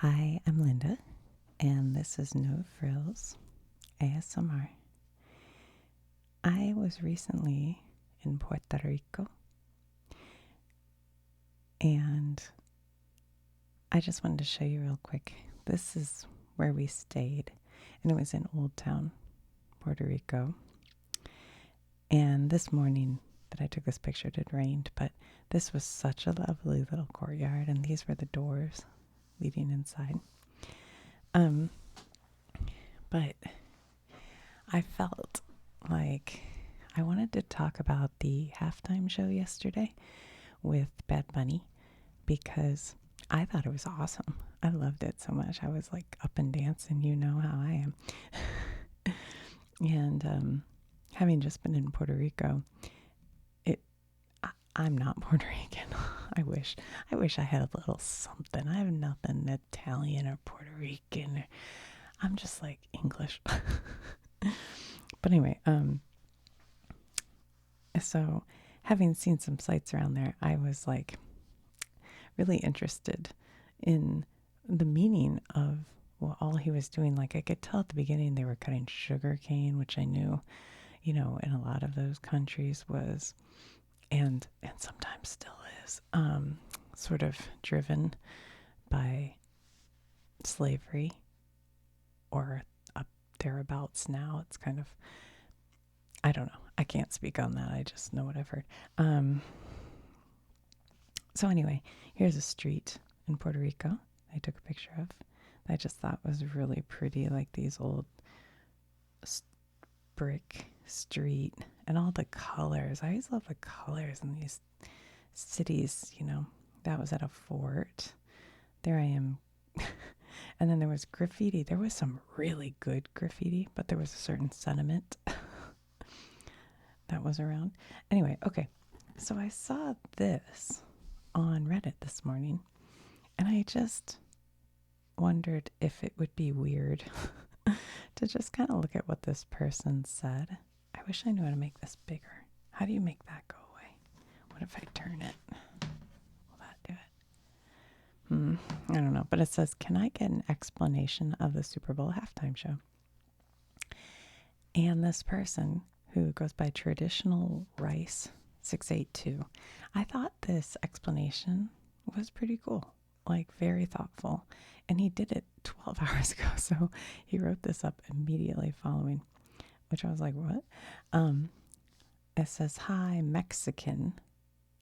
Hi, I'm Linda, and this is No Frills ASMR. I was recently in Puerto Rico, and I just wanted to show you real quick. This is where we stayed, and it was in Old Town, Puerto Rico. And this morning that I took this picture, it had rained, but this was such a lovely little courtyard, and these were the doors leading inside. But I felt like I wanted to talk about the halftime show yesterday with Bad Bunny because I thought it was awesome. I loved it so much. I was like up and dancing, you know how I am. And having just been in Puerto Rico, I'm not Puerto Rican. I wish I had a little something. I have nothing Italian or Puerto Rican. I'm just like English. But anyway, so having seen some sights around there, I was like really interested in the meaning of all he was doing. Like I could tell at the beginning they were cutting sugar cane, which I knew, in a lot of those countries was, and sometimes still is, sort of driven by slavery or up thereabouts now. It's kind of, I don't know. I can't speak on that. I just know what I've heard. So anyway, here's a street in Puerto Rico I took a picture of that I just thought was really pretty, like these old brick street and all the colors. I always love the colors in these cities, That was at a fort. There I am. And then there was graffiti. There was some really good graffiti, but there was a certain sentiment that was around. Anyway, okay. So I saw this on Reddit this morning, and I just wondered if it would be weird to just kind of look at what this person said. I wish I knew how to make this bigger. How do you make that go away? What if I turn it? Will that do it? I don't know. But it says, can I get an explanation of the Super Bowl halftime show? And this person, who goes by Traditional Rice 682, I thought this explanation was pretty cool, like very thoughtful. And he did it 12 hours ago, so he wrote this up immediately following, which I was like, what? It says, hi, Mexican.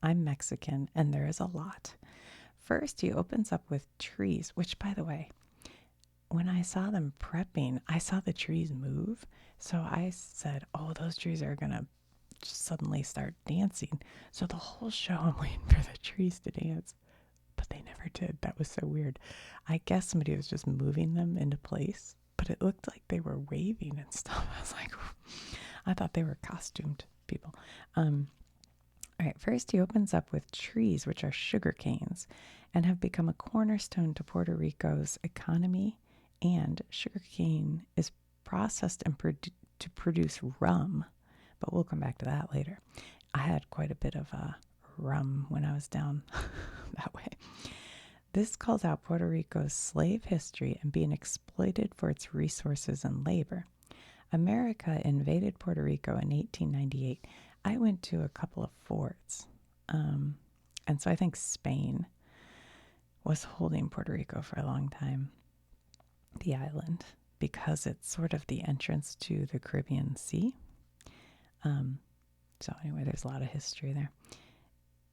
I'm Mexican, and there is a lot. First, he opens up with trees, which, by the way, when I saw them prepping, I saw the trees move. So I said, oh, those trees are going to suddenly start dancing. So the whole show, I'm waiting for the trees to dance. But they never did. That was so weird. I guess somebody was just moving them into place, but it looked like they were waving and stuff. I was like, I thought they were costumed people. All right, first he opens up with trees, which are sugar canes, and have become a cornerstone to Puerto Rico's economy. And sugarcane is processed and to produce rum, but we'll come back to that later. I had quite a bit of rum when I was down that way. This calls out Puerto Rico's slave history and being exploited for its resources and labor. America invaded Puerto Rico in 1898. I went to a couple of forts, and so I think Spain was holding Puerto Rico for a long time, the island, because it's sort of the entrance to the Caribbean Sea. So anyway, there's a lot of history there.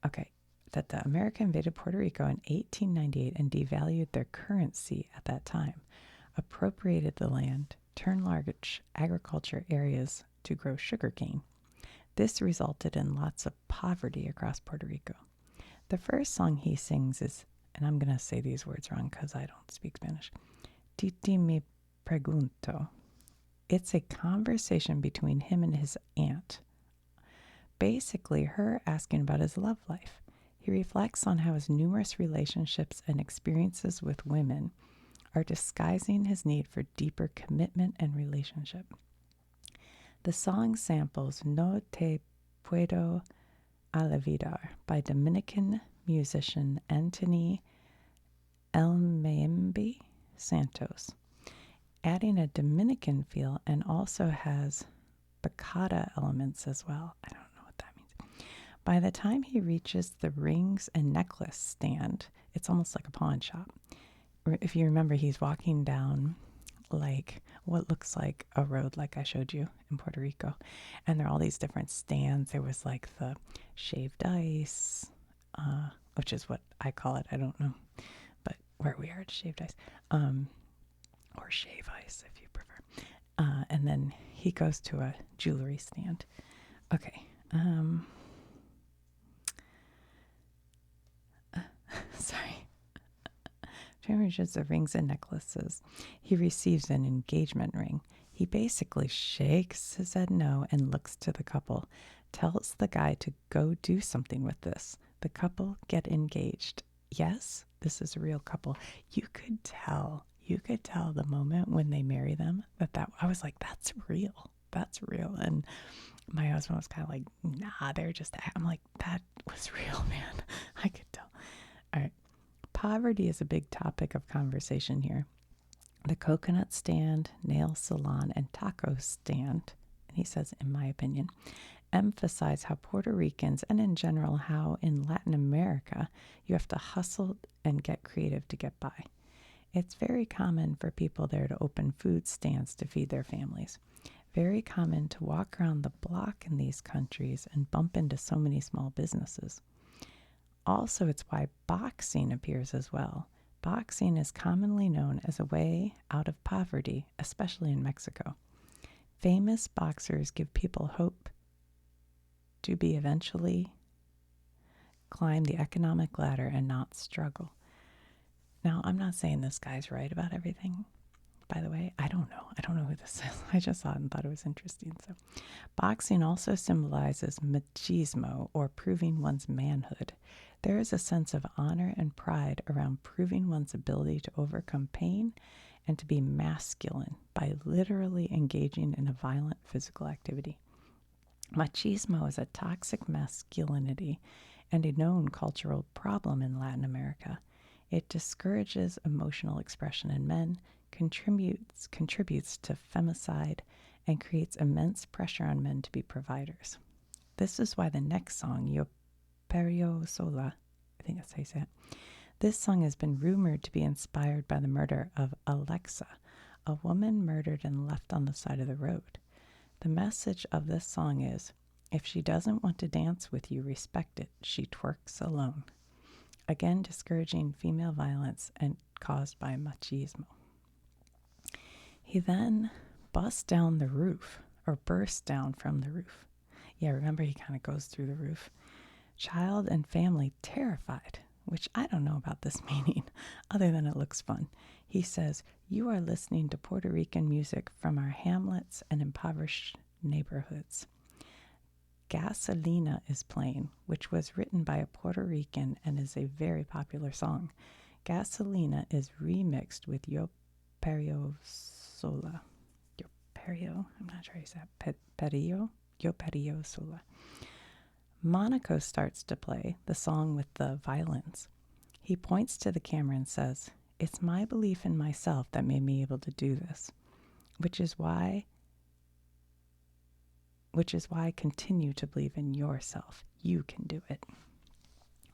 Okay, that the America invaded Puerto Rico in 1898 and devalued their currency at that time, appropriated the land, turned large agriculture areas to grow sugarcane. This resulted in lots of poverty across Puerto Rico. The first song he sings is, and I'm going to say these words wrong because I don't speak Spanish, Titi me pregunto. It's a conversation between him and his aunt. Basically, her asking about his love life. He reflects on how his numerous relationships and experiences with women are disguising his need for deeper commitment and relationship. The song samples No Te Puedo Olvidar by Dominican musician Anthony Elmayembi Santos, adding a Dominican feel and also has bachata elements as well. I don't know what that means. By the time he reaches the rings and necklace stand, it's almost like a pawn shop. If you remember, he's walking down like what looks like a road like I showed you in Puerto Rico. And there are all these different stands. There was like the shaved ice, which is what I call it. I don't know. But where we are, it's shaved ice. Or shave ice if you prefer. And then he goes to a jewelry stand. Okay. Sorry. Reaches the rings and necklaces. He receives an engagement ring. He basically shakes his head no and looks to the couple, tells the guy to go do something with this. The couple get engaged. Yes, this is a real couple. You could tell the moment when they marry them that I was like, that's real. That's real. And my husband was kind of like, nah, they're just, I'm like, that was real, man. I could tell. All right. Poverty is a big topic of conversation here. The coconut stand, nail salon, and taco stand, and he says, in my opinion, emphasize how Puerto Ricans, and in general how in Latin America, you have to hustle and get creative to get by. It's very common for people there to open food stands to feed their families. Very common to walk around the block in these countries and bump into so many small businesses. Also, it's why boxing appears as well. Boxing is commonly known as a way out of poverty, especially in Mexico. Famous boxers give people hope to be eventually climb the economic ladder and not struggle. Now, I'm not saying this guy's right about everything. By the way, I don't know. I don't know who this is. I just saw it and thought it was interesting. So, boxing also symbolizes machismo, or proving one's manhood. There is a sense of honor and pride around proving one's ability to overcome pain and to be masculine by literally engaging in a violent physical activity. Machismo is a toxic masculinity and a known cultural problem in Latin America. It discourages emotional expression in men, contributes to femicide, and creates immense pressure on men to be providers. This is why the next song, Yo Perio Sola, I think that's how you say it, this song has been rumored to be inspired by the murder of Alexa, a woman murdered and left on the side of the road. The message of this song is, if she doesn't want to dance with you, respect it. She twerks alone. Again, discouraging female violence and caused by machismo. He then busts down the roof, or bursts down from the roof. Yeah, remember he kind of goes through the roof. Child and family terrified, which I don't know about this meaning, other than it looks fun. He says, you are listening to Puerto Rican music from our hamlets and impoverished neighborhoods. Gasolina is playing, which was written by a Puerto Rican and is a very popular song. Gasolina is remixed with Yo Perio Sola. Yo Perio? I'm not sure how you say that. Perio? Yo Perio Sola. Monaco starts to play the song with the violins. He points to the camera and says, it's my belief in myself that made me able to do this, which is why I continue to believe in yourself. You can do it.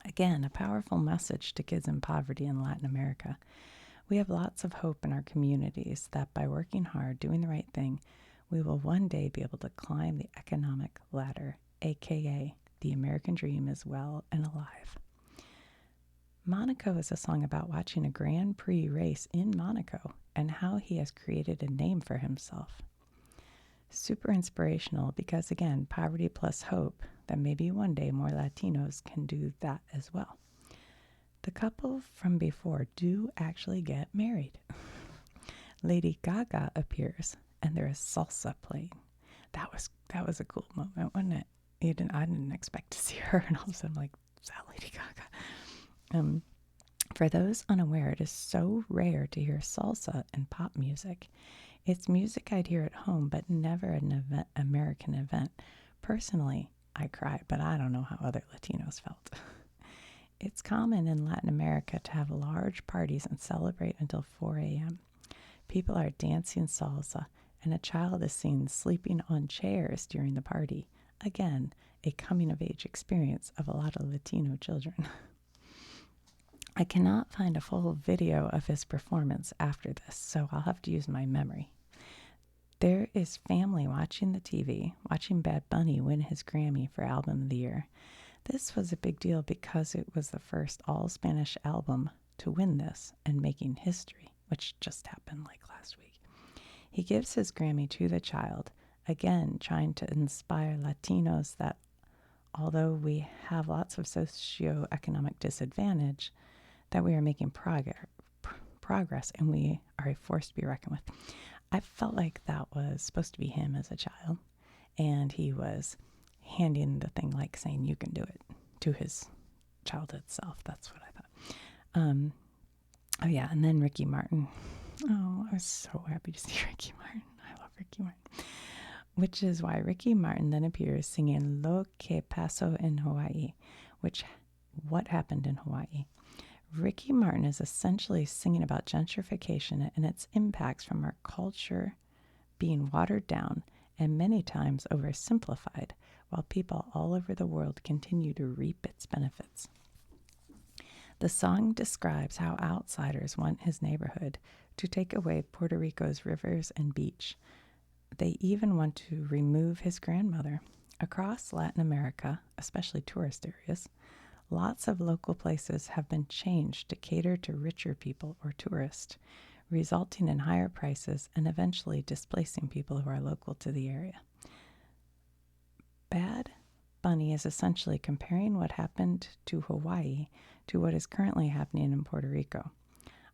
Again, a powerful message to kids in poverty in Latin America. We have lots of hope in our communities that by working hard, doing the right thing, we will one day be able to climb the economic ladder, aka the American dream is well and alive. Monaco is a song about watching a Grand Prix race in Monaco and how he has created a name for himself. Super inspirational because, again, poverty plus hope that maybe one day more Latinos can do that as well. The couple from before do actually get married. Lady Gaga appears and there is salsa playing. That was a cool moment, wasn't it? I didn't expect to see her, and all of a sudden I'm like, is that Lady Gaga? For those unaware, it is so rare to hear salsa and pop music. It's music I'd hear at home, but never at an American event. Personally, I cried, but I don't know how other Latinos felt. It's common in Latin America to have large parties and celebrate until 4 a.m. People are dancing salsa, and a child is seen sleeping on chairs during the party. Again, a coming of age experience of a lot of Latino children. I cannot find a full video of his performance after this, so I'll have to use my memory. There is family watching the TV, watching Bad Bunny win his Grammy for Album of the Year. This was a big deal because it was the first all-Spanish album to win this and making history, which just happened like last week. He gives his Grammy to the child, again trying to inspire Latinos that although we have lots of socioeconomic disadvantage, that we are making progress and we are a force to be reckoned with. I felt like that was supposed to be him as a child, and he was handing the thing like saying, you can do it, to his childhood self. That's what I thought. Oh yeah, and then Ricky Martin. Oh, I was so happy to see Ricky Martin. I love Ricky Martin. Which is why Ricky Martin then appears singing Lo que pasó en Hawaii, what happened in Hawaii. Ricky Martin is essentially singing about gentrification and its impacts from our culture being watered down and many times oversimplified, while people all over the world continue to reap its benefits. The song describes how outsiders want his neighborhood to take away Puerto Rico's rivers and beach. They even want to remove his grandmother. Across Latin America, especially tourist areas, lots of local places have been changed to cater to richer people or tourists, resulting in higher prices and eventually displacing people who are local to the area. Bad Bunny is essentially comparing what happened to Hawaii to what is currently happening in Puerto Rico.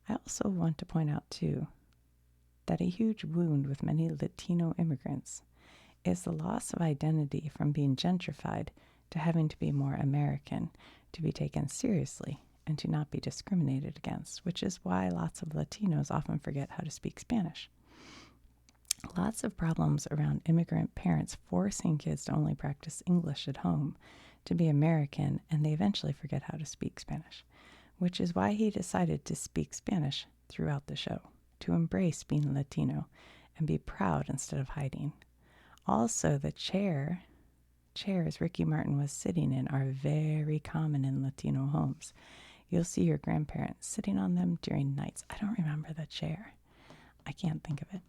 I also want to point out, too, that a huge wound with many Latino immigrants is the loss of identity from being gentrified to having to be more American, to be taken seriously, and to not be discriminated against, which is why lots of Latinos often forget how to speak Spanish. Lots of problems around immigrant parents forcing kids to only practice English at home, to be American, and they eventually forget how to speak Spanish, which is why he decided to speak Spanish throughout the show, to embrace being Latino and be proud instead of hiding. Also, the chairs Ricky Martin was sitting in are very common in Latino homes. You'll see your grandparents sitting on them during nights. I don't remember the chair. I can't think of it.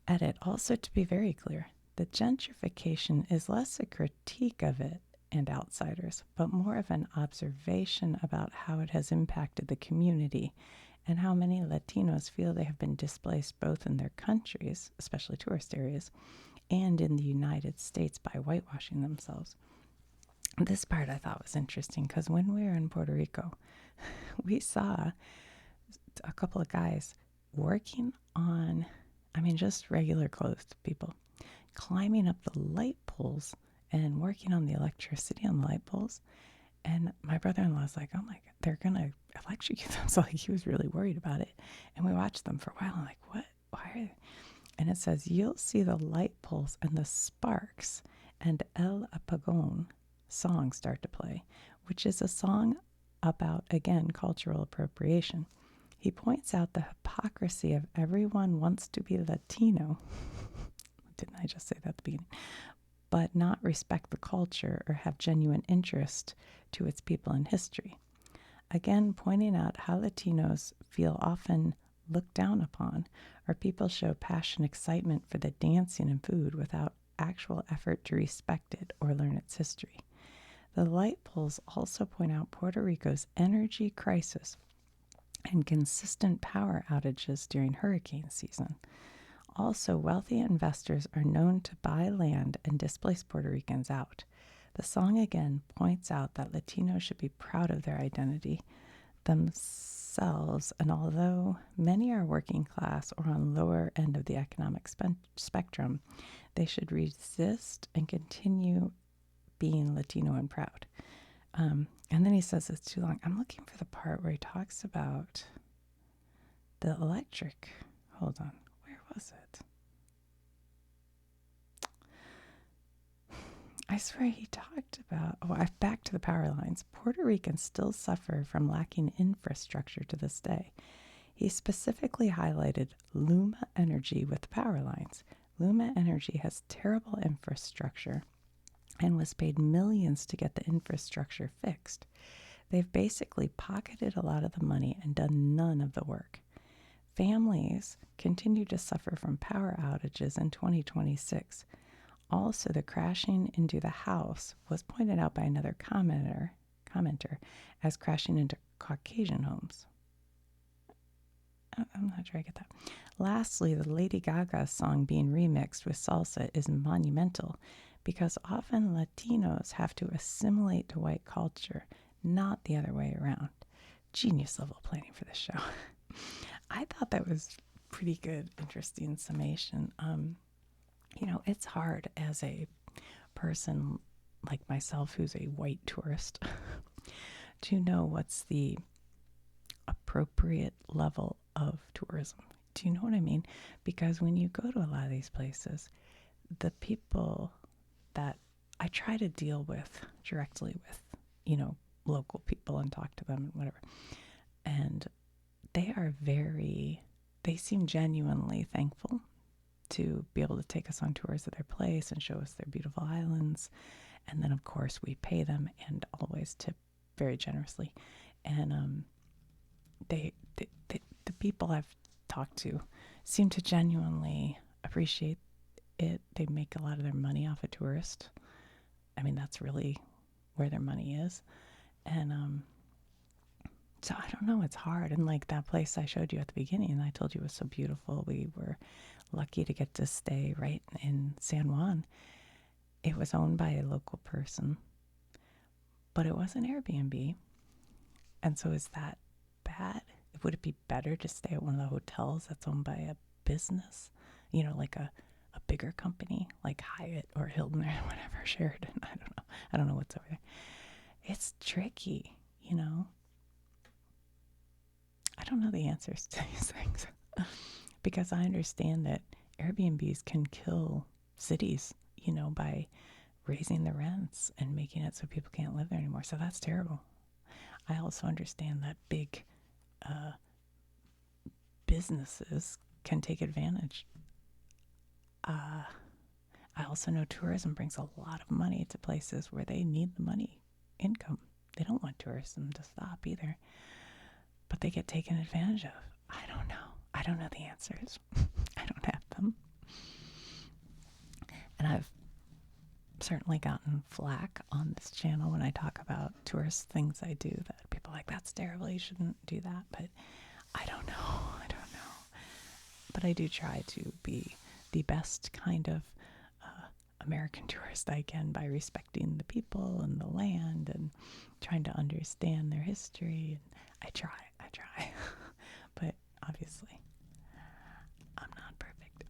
Edit, also to be very clear, the gentrification is less a critique of it and outsiders, but more of an observation about how it has impacted the community and how many Latinos feel they have been displaced both in their countries, especially tourist areas, and in the United States by whitewashing themselves. This part I thought was interesting because when we were in Puerto Rico, we saw a couple of guys working on, just regular clothes people, climbing up the light poles and working on the electricity on the light poles. And my brother-in-law was like, oh my God, they're going to electrocute them. So he was really worried about it. And we watched them for a while. I'm like, what? Why are they? And it says, you'll see the light poles and the sparks and El Apagón song start to play, which is a song about, again, cultural appropriation. He points out the hypocrisy of everyone wants to be Latino. Didn't I just say that at the beginning? But not respect the culture or have genuine interest to its people and history. Again, pointing out how Latinos feel often looked down upon, or people show passion, excitement for the dancing and food without actual effort to respect it or learn its history. The light poles also point out Puerto Rico's energy crisis and consistent power outages during hurricane season. Also, wealthy investors are known to buy land and displace Puerto Ricans out. The song again points out that Latinos should be proud of their identity themselves, and although many are working class or on lower end of the economic spectrum, they should resist and continue being Latino and proud. And then he says it's too long. I'm looking for the part where he talks about the electric. Hold on. Where was it? I swear he talked about, back to the power lines. Puerto Ricans still suffer from lacking infrastructure to this day. He specifically highlighted Luma Energy with the power lines. Luma Energy has terrible infrastructure and was paid millions to get the infrastructure fixed. They've basically pocketed a lot of the money and done none of the work. Families continue to suffer from power outages in 2026. Also, the crashing into the house was pointed out by another commenter as crashing into Caucasian homes. I'm not sure I get that. Lastly, the Lady Gaga song being remixed with salsa is monumental because often Latinos have to assimilate to white culture, not the other way around. Genius level planning for this show. I thought that was pretty good, interesting summation. It's hard as a person like myself who's a white tourist to know what's the appropriate level of tourism. Do you know what I mean? Because when you go to a lot of these places, the people that I try to deal with directly with, local people and talk to them and whatever. And they seem genuinely thankful to be able to take us on tours of their place and show us their beautiful islands. And then, of course, we pay them and always tip very generously. And the people I've talked to seem to genuinely appreciate it. They make a lot of their money off a tourist. I mean, that's really where their money is. And so I don't know, it's hard. And like that place I showed you at the beginning, and I told you was so beautiful. We were lucky to get to stay right in San Juan. It was owned by a local person, but it was an Airbnb. And so is that bad? Would it be better to stay at one of the hotels that's owned by a business? Like a bigger company like Hyatt or Hilton or whatever, Sheraton. I don't know. I don't know what's over there. It's tricky, I don't know the answers to these things because I understand that Airbnbs can kill cities, by raising the rents and making it so people can't live there anymore. So that's terrible. I also understand that big businesses can take advantage. I also know tourism brings a lot of money to places where they need the money, income. They don't want tourism to stop either, but they get taken advantage of. I don't know. I don't know the answers. I don't have them. And I've certainly gotten flack on this channel when I talk about tourist things I do that people are like, that's terrible, you shouldn't do that. But I don't know. But I do try to be the best kind of American tourist I can by respecting the people and the land and trying to understand their history. And I try. But obviously, I'm not perfect.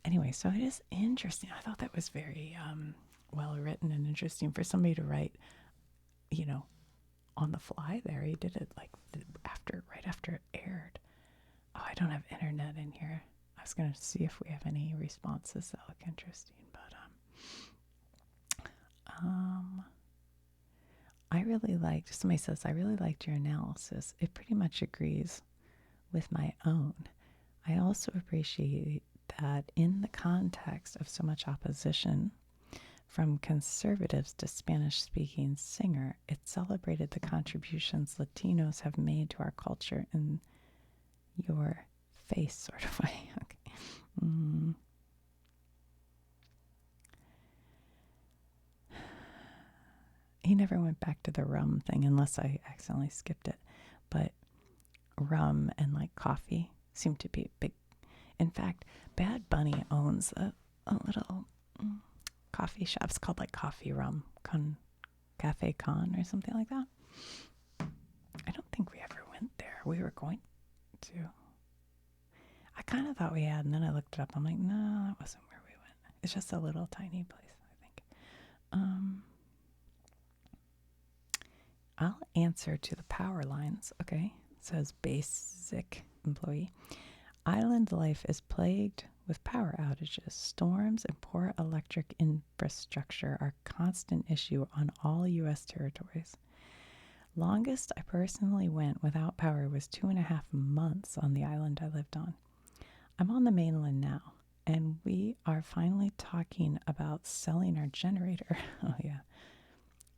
Anyway, so it is interesting. I thought that was very well written and interesting for somebody to write, on the fly there. He did it like right after it aired. Oh, I don't have internet in here. I was going to see if we have any responses that look interesting, but somebody says, I really liked your analysis. It pretty much agrees with my own. I also appreciate that in the context of so much opposition from conservatives to Spanish-speaking singer, it celebrated the contributions Latinos have made to our culture in your face sort of way. Okay. He never went back to the rum thing unless I accidentally skipped it. But rum and like coffee seem to be big. In fact, Bad Bunny owns a little coffee shop. It's called like Coffee Rum Cafe Con or something like that. I don't think we ever went there. We were going to. I kind of thought we had, and then I looked it up. I'm like, no, that wasn't where we went. It's just a little tiny place, I think. I'll answer to the power lines. Okay, it says basic employee. Island life is plagued with power outages. Storms and poor electric infrastructure are a constant issue on all U.S. territories. Longest I personally went without power was 2.5 months on the island I lived on. I'm on the mainland now, and we are finally talking about selling our generator. Oh, yeah.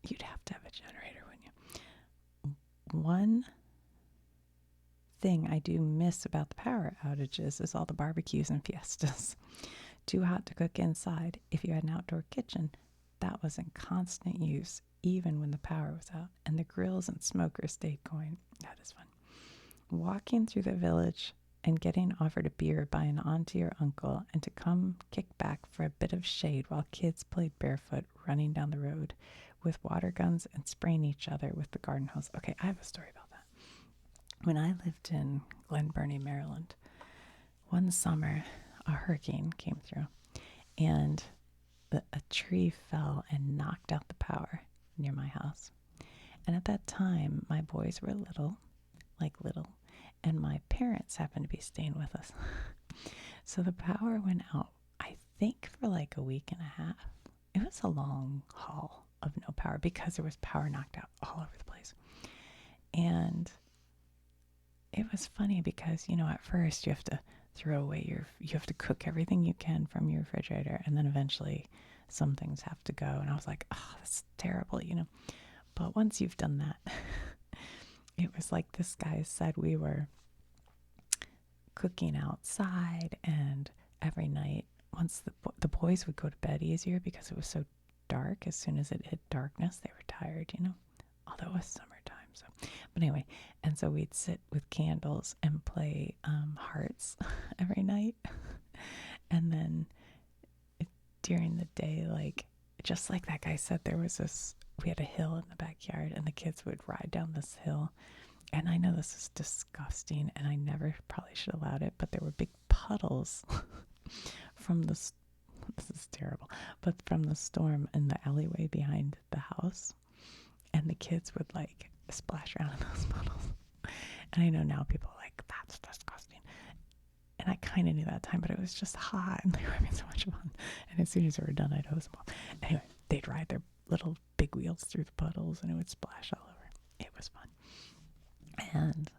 You'd have to have a generator, wouldn't you? One thing I do miss about the power outages is all the barbecues and fiestas. Too hot to cook inside. If you had an outdoor kitchen, that was in constant use, even when the power was out, and the grills and smokers stayed going. That is fun. Walking through the village and getting offered a beer by an auntie or uncle, and to come kick back for a bit of shade while kids played barefoot running down the road with water guns and spraying each other with the garden hose. Okay, I have a story about that. When I lived in Glen Burnie, Maryland, one summer a hurricane came through, and a tree fell and knocked out the power near my house. And at that time, my boys were little, and my parents happened to be staying with us. So the power went out, I think, for like a week and a half. It was a long haul of no power because there was power knocked out all over the place. And it was funny because, at first you have to throw away you have to cook everything you can from your refrigerator, and then eventually some things have to go. And I was like, oh, that's terrible, But once you've done that, it was like this guy said, we were cooking outside, and every night, once the boys would go to bed easier because it was so dark, as soon as it hit darkness, they were tired, although it was summertime. So, but anyway, and so we'd sit with candles and play hearts every night. And then during the day, just like that guy said, we had a hill in the backyard, and the kids would ride down this hill. And I know this is disgusting, and I never probably should have allowed it, but there were big puddles from this is terrible, but from the storm in the alleyway behind the house. And the kids would splash around in those puddles. And I know now people are like, that's disgusting. And I kind of knew that time, but it was just hot, and they were having so much fun. And as soon as they were done, I'd hose them off. Anyway, they'd ride their little big wheels through the puddles, and it would splash all over. It was fun. And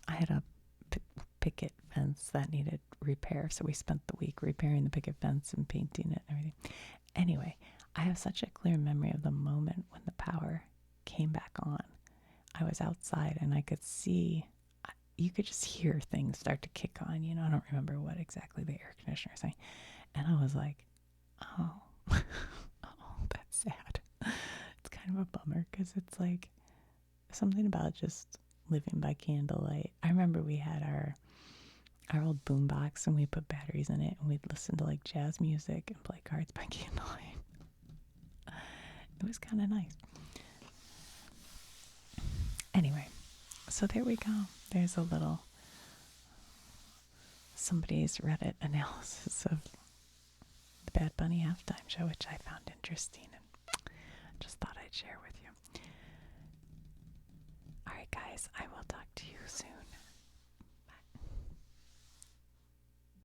I had a picket fence that needed repair, so we spent the week repairing the picket fence and painting it and everything. Anyway, I have such a clear memory of the moment when the power came back on. I was outside, and I could see, you could just hear things start to kick on, I don't remember what exactly the air conditioner was saying. And I was like, oh, oh, that's sad. It's kind of a bummer, because it's like something about just living by candlelight. I remember we had our old boombox, and we put batteries in it, and we'd listen to jazz music and play cards by candlelight. It was kind of nice. Anyway, so there we go. There's a little somebody's Reddit analysis of the Bad Bunny halftime show, which I found interesting and just thought I'd share with you. All right, guys, I will talk to you soon.